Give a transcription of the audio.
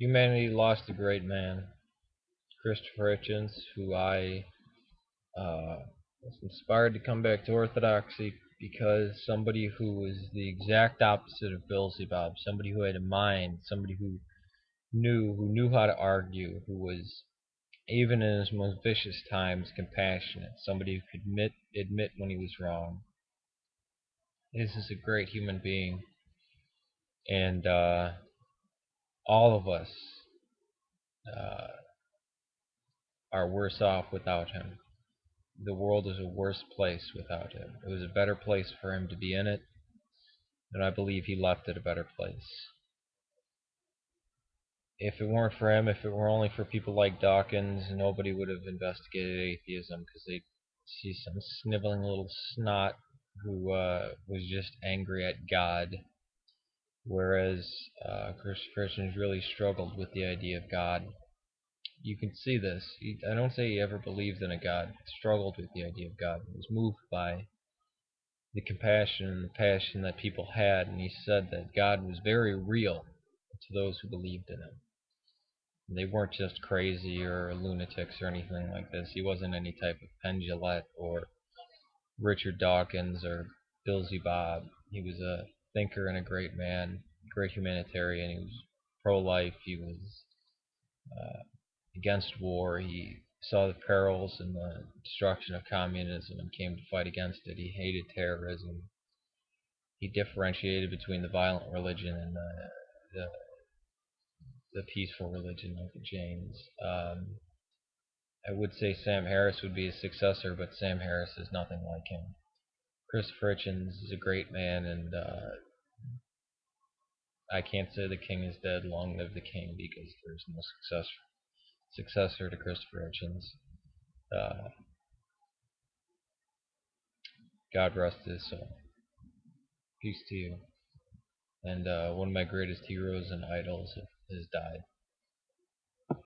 Humanity lost a great man, Christopher Hitchens, who I was inspired to come back to orthodoxy because somebody who was the exact opposite of Beelzebub, somebody who had a mind, somebody who knew how to argue, who was even in his most vicious times compassionate, somebody who could admit when he was wrong. This is a great human being, and all of us uh, are worse off without him. The world is a worse place without him. It was a better place for him to be in it, and I believe he left it a better place. If it weren't for him, if it were only for people like Dawkins, nobody would have investigated atheism because they'd see some sniveling little snot who was just angry at God. Whereas Christopher Hitchens really struggled with the idea of God. You can see this. I don't say he ever believed in a God. He struggled with the idea of God. He was moved by the compassion and the passion that people had, and he said that God was very real to those who believed in him. They weren't just crazy or lunatics or anything like this. He wasn't any type of Penn or Richard Dawkins or Beelzebub. He was a thinker and a great man, great humanitarian. He was pro-life. He was against war. He saw the perils and the destruction of communism and came to fight against it. He hated terrorism. He differentiated between the violent religion and the, the peaceful religion like the Jains. I would say Sam Harris would be his successor, but Sam Harris is nothing like him. Christopher Hitchens is a great man, and I can't say the king is dead. Long live the king, because there's no successor to Christopher Hitchens. Uh, God rest his soul. Peace to you. And one of my greatest heroes and idols has died.